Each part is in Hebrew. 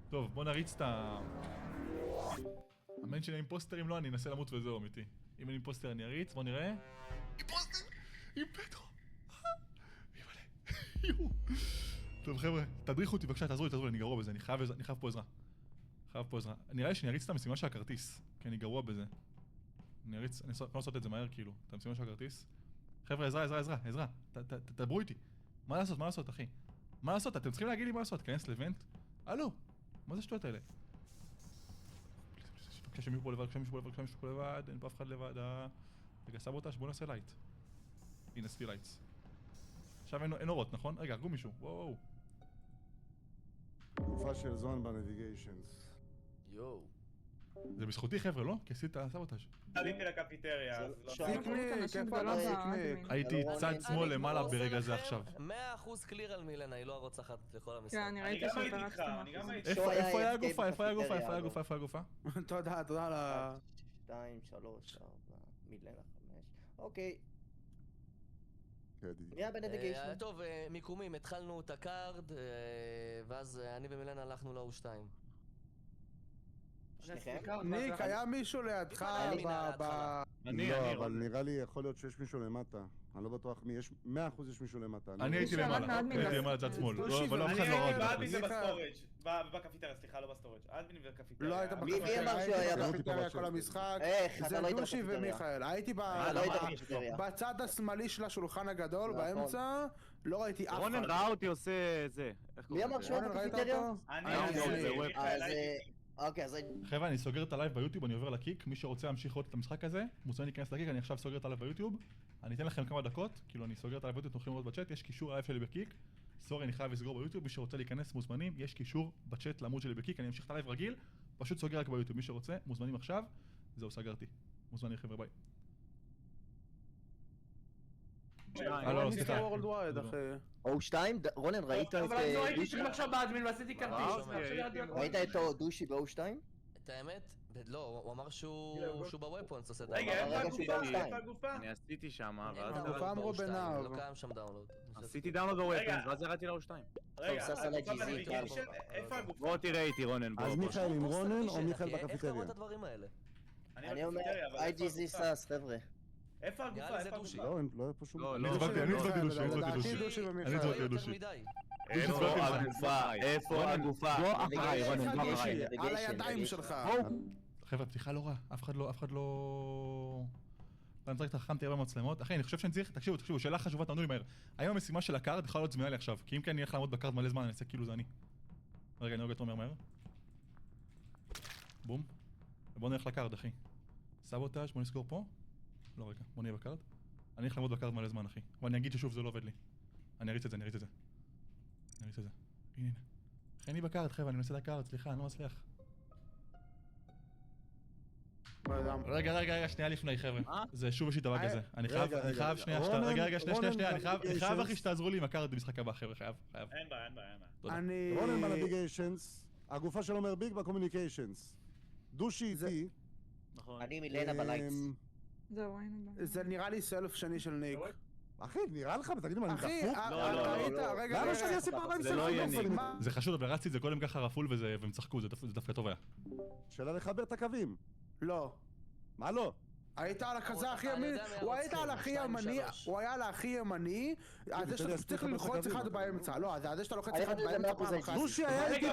טוב, בוא נריץ את ה... אמן שאני אימפוסטר, אם לא, אני אנסה למות וזהו אמיתי. אם אני אימפוסטר אני אריץ, בוא נראה. אימפוסטר! עם פטרו! יואו. טוב חבר'ה, תדריכו אותי בבקשה, תעזרו לי, אני גרוע בזה, אני חייב פה עזרה. נראה לי שאני אריץ את המשימה של הכרטיס, כי אני גרוע בזה. אני לא לעשות את זה מהר כאילו, את המשימה של הכרטיס. חבר'ה, עזרה, תדברו איתי. מה לעשות אחי? מה לעשות? אתם צריכים להגיד לי מה לעשות, כנס לאבנט? הלו, מה זה השטויות האלה? כשמישהו פה לבד, אין פה אף אחד לבד. רגע, סבוטאז' בוא נעשה לייט. הנה, עשיתי לייטס. עכשיו אין אורות, נכון? רגע, הרגו מישהו, וואו. גופה של זון בנביגיישנס. יואו. זה בזכותי חבר'ה, לא? כי עשית סבוטאז'. עליתי לקפיטריה, אז לא... סיקניק, איפה אתה סיקניק? הייתי צד שמאל למעלה ברגע זה עכשיו. 100% קליר על מילנה, היא לא הרוצחת לכל המשחק. כן, אני אני ראיתי גם הייתי שפרצת איתך, אני גם הייתי. איפה היה הגופה? איפה הגופה? תודה על ה... 2, 3, 4, מילנה 5. אוקיי. מי היה בנביגיישן? טוב, מיקומים, התחלנו את הקארד, ואז אני ומילנה הלכנו ל-O2. שניכם? ניק, היה מישהו לידך ב... לא, אבל נראה לי יכול להיות שיש מישהו למטה. אני לא בטוח מי, 100% יש מישהו למטה. אני הייתי למעלה צד שמאל, אבל אף אחד לא ראה אני אותי. באדמין ובסטורג', בקפיטריה, סליחה, לא בסטורג'. אדמין וקפיטריה. לא היית מי אמר שהוא היה בקפיטריה כל המשחק. זה דושי ומיכאל. הייתי בצד השמאלי של השולחן הגדול, באמצע. לא ראיתי אף אחד. רונן ראה אותי עושה זה. מי אמר שהוא היה בקפיטריה? אוקיי, אז... חבר'ה, אני סוגר את הלייב ביוטיוב, אני עובר לקיק. מי שרוצה להמשיך לראות את המשחק הזה, מוזמן להיכנס לקיק, אני עכשיו סוגר את הלייב ביוטיוב. אני אתן לכם כמה דקות, כאילו אני סוגר את הלייב ביוטיוב, אתם יכולים לראות בצ'אט, יש קישור ללייב שלי בקיק. סורי, אני חייב לסגור ביוטיוב, מי שרוצה להיכנס מוזמנים, יש קישור בצ'אט לעמוד שלי בקיק, אני אמשיך את הלייב רגיל, פשוט סוגר רק ביוטיוב, מי שרוצה, מוזמנים עכשיו. זהו, סגרתי. מוזמנים חבר'ה, ביי. לא, סליחה. O2? רונן, ראית את... אבל אני לא ראיתי שם עכשיו באדמין ועשיתי כרטיס. ראית את דושי ב-O2? את האמת? לא, הוא אמר שהוא בוופונס עושה את רגע, הדבר. איפה הגופה? אני עשיתי שם, הגופה אמרו בנער. לא קיים שם דאונלוד. עשיתי דאונלוד בוופנס, ואז ירדתי ל-O2. רגע, סס על הג'יזי, איפה הגופה? בוא תראה איתי רונן, אז מיכאל עם רונן או מיכאל איך קראו בקפיטריה? את הדברים האלה? אני אומר, IGZ סס, חבר'ה. איפה הגופה? נראה לי זה דושי. לא, לא היה פה שום... לא, אני הצבעתי דושי, לדעתי דושי ומיכאל. יותר מדי. איפה הגופה? בוא אחריי רונן, בוא אחריי. על הידיים שלך. חבר'ה, פתיחה לא רע, אף אחד לא... אני צריך תחכמתי הרבה מצלמות. אחי, אני חושב שאני צריך, תקשיבו, שאלה חשובה, תענו לי מהר. היום המשימה של הקארד יכולה להיות זמינה לי עכשיו, כי אם כן אני הולך לעמוד בקארד מלא זמן, אני אעשה כאילו זה אני. רגע, אני רגע תומר מהר. בום. בוא נלך לקארד, אחי. סבוטאז' בוא נסגור פה. לא רגע, בוא נהיה בקארד. אני הולך לעמוד בקארד מלא זמן, אחי. אבל אני אגיד ששוב, זה לא עובד לי. אני אריץ את זה. הנה. אחי, אני בקארד, חבר'ה, אני מנסה את הקארד, סליחה, אני לא מצליח. רגע, שנייה לפני, חבר'ה. זה שוב יש לי את הבאג הזה. אני חייב שנייה, שנייה, אני חייב אחי שתעזרו לי עם הקארד במשחק הבא, חבר'ה, חייב. אין בעיה. אני... רונן בנביגיישנס, הגופה שלו אומר ביג בקומוניקיישנס. דושי איתי. אני מילנה בלייטס. זהו, הנה. זה נראה לי סלף שני של ניק. אחי, נראה לך? תגיד לי מה, אני אחי, דפוק? ראית, רגע, למה שאני אעשה פעמיים זה לא יהיה ניק. זה חשוב, אבל רצתי את זה קודם ככה רפול והם צחקו, זה דווקא טוב היה. שאלה לחבר את הקווים. לא. מה לא? היית על הכזה הכי ימני, הוא היית על הכי ימני, הוא היה על הכי ימני, אז יש לך צריך ללחוץ אחד באמצע, לא, אז זה שאתה לוחץ אחד באמצע פעם אחת. דושי היה איתי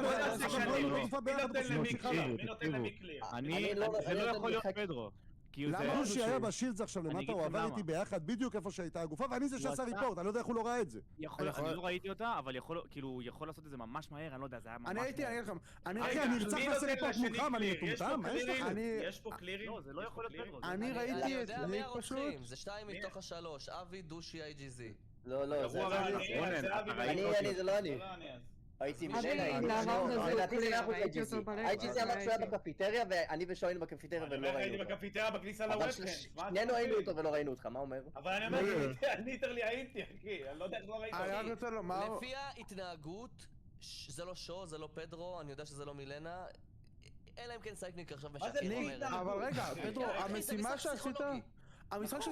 מי נותן למי קליר? זה לא יכול להיות פדרו. דושי היה בשילדס עכשיו למטה, הוא עבר איתי ביחד בדיוק איפה שהייתה הגופה, ואני זה שעשה ריפורט, אני לא יודע איך הוא לא ראה את זה. אני לא ראיתי אותה, אבל הוא יכול לעשות את זה ממש מהר, אני לא יודע, זה היה ממש מהר. אני הייתי, אני אגיד לכם, אחי, אני נרצח לעשות ריפורט מולך, מה אני מטומטם? מה יש לך? יש פה קלירים? לא, זה לא יכול להיות פדרו. אני ראיתי את ניק פשוט. זה 2 מתוך ה3, אבי, דושי, IGZ. לא, זה זה לא אני. הייתי מילנה, לדעתי זה היה IGZ. IGZ אמר שהוא היה בקפיטריה ואני ושו היינו בקפיטריה ולא ראינו הייתי אותו. בקפיטריה בכניסה לוופנס. שנינו היינו אותו ולא ראינו אותך, מה אומר? אבל אני אומר, אני ליטרלי הייתי, אחי, אני לא יודע איך לא ראיתי. אני רק רוצה לומר... לפי ההתנהגות, זה לא שו, זה לא פדרו, אני יודע שזה לא מילנה, אלא אם כן סייקניק עכשיו משקר. אבל רגע, פדרו, המשימה שעשית... המשימה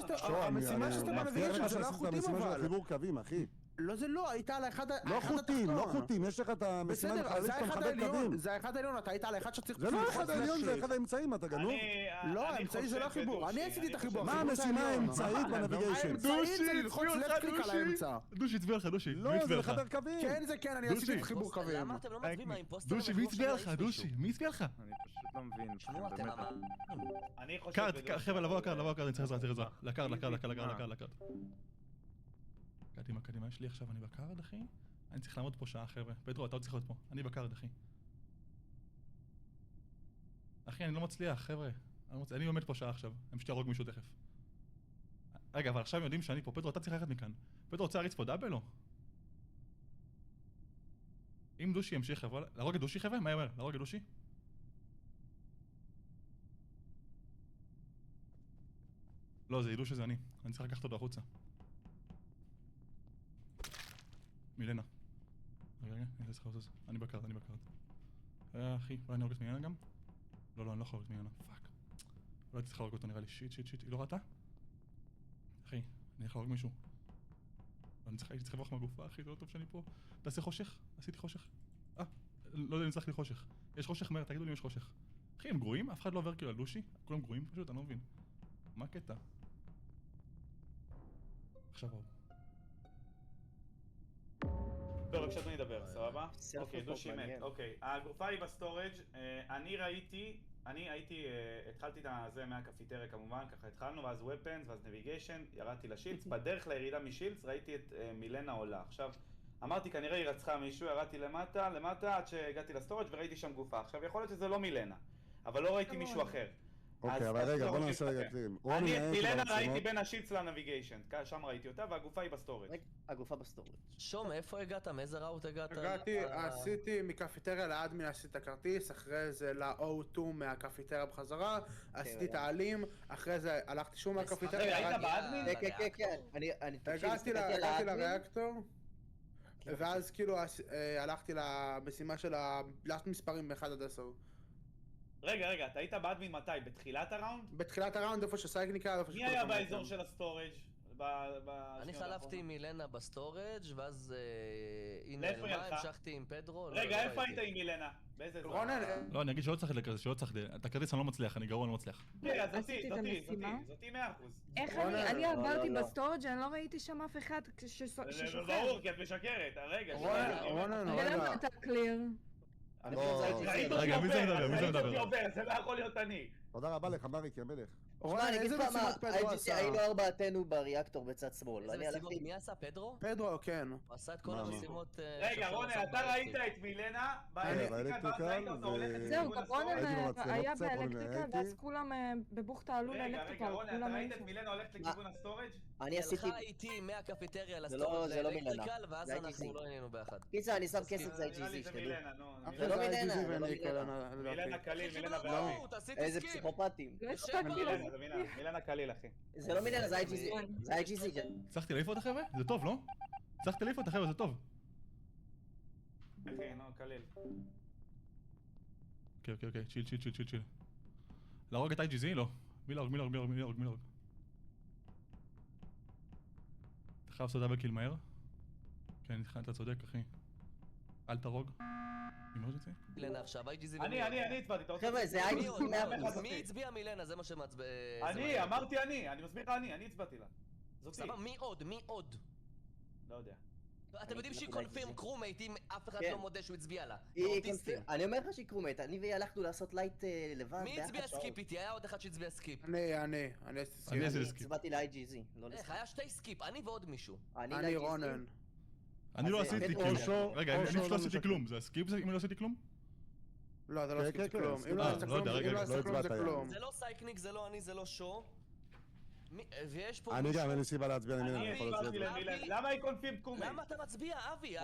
שעשית בנביגיישן זה לא החוטים אבל. חיבור קווים, אחי. לא זה לא, היית על האחד לא חוטים, לא חוטים, יש לך את המשימה בסדר, לחלץ זה שאתה האחד מחבק קווים. העליון, זה האחד העליון, אתה היית על האחד שצריך זה לא אחד העליון, זה אחד האמצעים, אתה גנוב? לא, האמצעי זה לא החיבור, אני עשיתי את החיבור. מה החיבור זה המשימה העליון. האמצעית בנביגיישן? האמצעית זה ללחוץ left click על האמצע. דושי הצביע לך, דושי. לא, זה לחבר קווים. כן זה כן, אני עשיתי את חיבור קווים. למה אתם לא מצביעים מהאימפוסטר? דושי, מי הצביע לך? דושי, מי הצביע לך? אני פשוט לא מבין. שמעו אתם אמרנו. אני חושב... קארט, חבר'ה, לבוא לקארט, אני צריך עזרה. לקארט. קדימה, יש לי עכשיו, אני בקארד, אחי. אני צריך לעמוד פה שעה, חבר'ה. פדרו, אתה עוד צריך להיות פה. אני בקארד, אחי. אחי, אני לא מצליח, חבר'ה. אני עומד פה שעה עכשיו. אני פשוט ארוג מישהו תכף. רגע, אבל עכשיו יודעים שאני פה. פדרו, אתה צריך ללכת מכאן. פדרו, רוצה להריץ פה דאבל או? אם דושי ימשיך, חבר'ה... להרוג את דושי, חבר'ה? מה אומר? להרוג את דושי? לא, זה ידעו שזה אני צריך לקחת אותו החוצה. מילנה. רגע, אני צריך לעשות את זה. אני בקארד. אחי, אולי אני הורג את מילנה גם? לא, אני לא יכול להורג את מילנה. פאק. אולי צריך להורג אותו, נראה לי. שיט. היא לא ראתה? אחי, אני יכול להורג מישהו. אני צריך לברוח מהגופה, אחי, זה לא טוב שאני פה. תעשה חושך? עשיתי חושך. לא יודע אם הצלחתי חושך. יש חושך מהר, תגידו לי אם יש חושך. אחי, הם גרועים? אף אחד לא עובר כאילו על לושי? כולם גרועים פשוט, אני לא מבין. מה הקטע? עכשיו אור. טוב, בבקשה תנו לדבר, סבבה? אוקיי, דושי מת, אוקיי. הגופה היא בסטורג', אני התחלתי את זה מהקפיטריה כמובן, ככה התחלנו, ואז weapons, ואז navigation, ירדתי לשילץ, בדרך לירידה משילץ ראיתי את מילנה עולה. עכשיו, אמרתי כנראה היא רצחה מישהו, ירדתי למטה עד שהגעתי לסטורג' וראיתי שם גופה. עכשיו, יכול להיות שזה לא מילנה, אבל לא ראיתי מישהו אחר. אוקיי, אבל רגע, בוא נעשה רגע קלירים. אני את מילנה ראיתי בין השילץ לנביגיישן, שם ראיתי אותה, והגופה היא בסטורג'. הגופה בסטורג'. שום, מאיפה הגעת? מאיזה ראוט הגעת? עשיתי מקפיטריה לאדמין, עשיתי את הכרטיס, אחרי זה ל-O2 מהקפיטריה בחזרה, עשיתי את העלים, אחרי זה הלכתי שוב מהקפיטריה. היית באדמין? כן, הגעתי לריאקטור, ואז כאילו הלכתי למשימה של הלאסט מספרים מ-1 עד 10. רגע, אתה היית באדמין מתי? בתחילת הראונד? בתחילת הראונד, איפה שסייקניקה, איפה מי היה באזור של הסטורג'? אני חלפתי עם מילנה בסטורג' ואז היא לאיפה היא נעלמה, הלכה? המשכתי עם פדרו. רגע, איפה היית עם מילנה? באיזה אזור? רונן, לא, אני אגיד שלא צריך לכרטיס, שלא צריך... את הכרטיס אני לא מצליח, אני גרוע, לא מצליח. רגע, עשיתי את המשימה. זאתי 100%. איך אני עברתי בסטורג', אני לא ראיתי שם אף אחד ששוחר. ברור, כי את משקרת. רגע, רונן, ולמה אתה קליר? רגע, מי זה מדבר? זה לא יכול להיות אני. תודה רבה לך, מריק, המלך. רונן, איזה משימת פדרו עשה? היינו ארבעתנו בריאקטור בצד שמאל. איזה משימות? מי עשה? פדרו? פדרו, כן. הוא עשה את כל המשימות... רגע, רונן, אתה ראית את מילנה באלקטריקל, זהו, גם רונן הייתי במצלמות היה קצת, רונן באלקטריקל, הייתי. ואז כולם בבוכתה עלו לאלקטריקל. רונן, אתה ראית את מילנה הולכת לכיוון הסטורג'? אני עשיתי... הלכה איתי מהקפיטריה זה לא לאלקטריקל, ואז זה אנחנו IGZ. לא היינו ביחד. קיצר, אני שם כסף זה נראה לי IGZ, זה שתדעו. מילנה, נו. זה לא מילנה, זה לא מילנה קליל, מילנה לא, בעמי. איזה פסיכופטים. מילנה קליל, אחי. זה לא מילנה, זה IGZ. זה IGZ. הצלחתי להעיף אותה חבר'ה? זה טוב, לא? הצלחתי להעיף אותה חבר'ה, זה טוב. אחי, נו, קליל. אוקיי, צ'יל. להרוג את IGZ? לא. מי להרוג? אתה חייב לעשות דאבל קיל מהר? כן, אתה צודק, אחי. אל תרוג. אימרג'נסי? מילנה עכשיו, IGZ אני הצבעתי, אתה רוצה... חבר'ה, זה IGZ. מי הצביע מילנה? זה מה שמעצבן. אמרתי אני מסביר לך אני הצבעתי לה. זאתי. סבבה, מי עוד? לא יודע. אתם יודעים שהיא קונפירם קרומייט אם אף אחד לא מודה שהוא הצביע לה. אני אומר לך שהיא קרומייט, אני והיא הלכנו לעשות לייט לבד. מי הצביע סקיפ איתי? היה עוד אחד שהצביע סקיפ. אני עשיתי סקיפ. הצבעתי ל-IGZ. איך? היה 2 סקיפ, אני ועוד מישהו. אני רונן. אני לא עשיתי או כאילו. שו- רגע, או אני שו לא עשיתי כלום. זה הסקיפ אם לא עשיתי כלום? לא, אתה לא עשית כן, כלום. כן, אם לא עשית לא יודע, כלום, רגע, אם לא לא עשית כלום זה הצבעת, כלום. זה לא סייקניק, זה לא אני, זה לא שו. ויש פה אני מישהו... גם, אין לי סיבה להצביע למילן, אני אני יכול הצבעתי להצביע. למילנה. למה היא קונפירם קרומייט? למה אתה מצביע, אבי?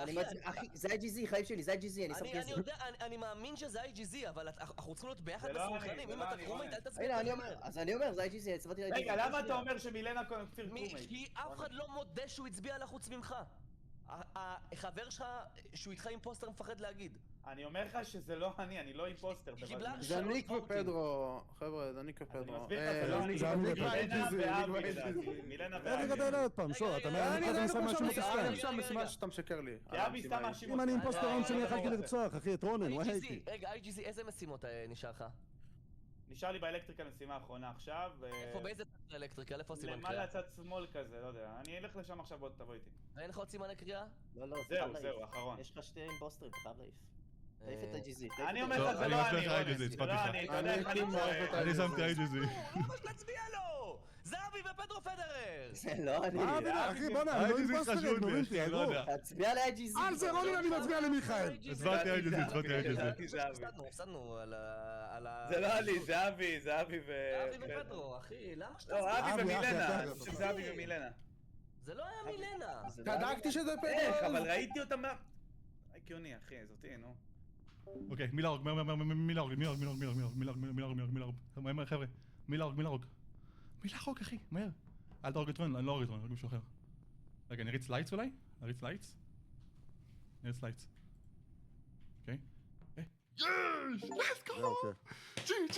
אחי, זה IGZ, חיים שלי, זה IGZ, אני שם אני כסף. יודע, אני מאמין שזה IGZ, אבל אנחנו צריכים להיות ביחד זה לא בסולחנים. אני, אם זה אתה לא קרומייט, אני. אל תצביע. אז אני אומר, זה IGZ, הצבעתי ל-IGZ. רגע, למה אתה אומר שמילנה קונפירם קרומייט? כי אף אחד לא מודה שהוא הצביע לה חוץ ממך. החבר שלך, שהוא איתך עם פוסטר, מפחד להגיד. אני אומר לך שזה לא אני לא אימפוסטר. קיבלה זה ניק ופדרו, חבר'ה, זה ניק ופדרו. אני מסביר לך, זה לא אני. זה אני מילנה ופדרו. ואבי לדעתי. מילנה רגע, ואבי. תעלה עוד פעם, שור, אתה אני שם מאשים מתוסכל. שאתה משקר לי. כי אבי סתם מאשים אם אני אימפוסטרון שאני יכלתי לרצוח, אחי, את רונן, הוא הייתי. רגע, IGZ, איזה משימות נשאר לך? נשאר לי באלקטריקה משימה האחרונה עכשיו. איפה, באיזה צד האלקטריקה? איפה סימן קריאה? למעלה צד שמאל כזה, לא יודע. אני אלך לשם עכשיו, בוא תבוא איתי. אין לך עוד סימני קריאה? לא, זה חייב להעיף. זהו, אחרון. יש לך 2 אימפוסטרים, אתה חייב להעיף. תעיף את ה-GZ. אני אומר לך, זה לא אני, IGZ, זה לא אני, אתה יודע איך אני צועק. אני שמתי IGZ. למה שתצביע לו? זה אבי ופדרו פדרר! זה לא אני. אחי, בוא'נה, אני לא IGZ אימפוסטרים, חשוד נורים לי, אחי, לא תירגעו. יודע. תצביע ל-IGZ. על זה רונן אני מצביע למיכאל. הצבעתי IGZ, הצבעתי IGZ. הפסדנו על ה... זה לא אני, זה אבי, זה אבי אבי ופדרו, אחי, למה שאתה... לא, אבי אבי, ומילנה, אבי, שזה אבי ומילנה. זה לא היה מילנה! צדקתי שזה איך, פדרו. אבל ראיתי אותם הגיוני, אחי, זאתי, נו. אוקיי, מי להרוג, מי להרוג, מהר, חבר'ה, מי להרוג, אחי, מהר. אל תהרוג את רונן, אני לא הורג את רונן, אני הורג מישהו אחר. רגע, נריץ לייטס אולי? נריץ לייטס? אוקיי. יש! let's go! אוקיי. GG!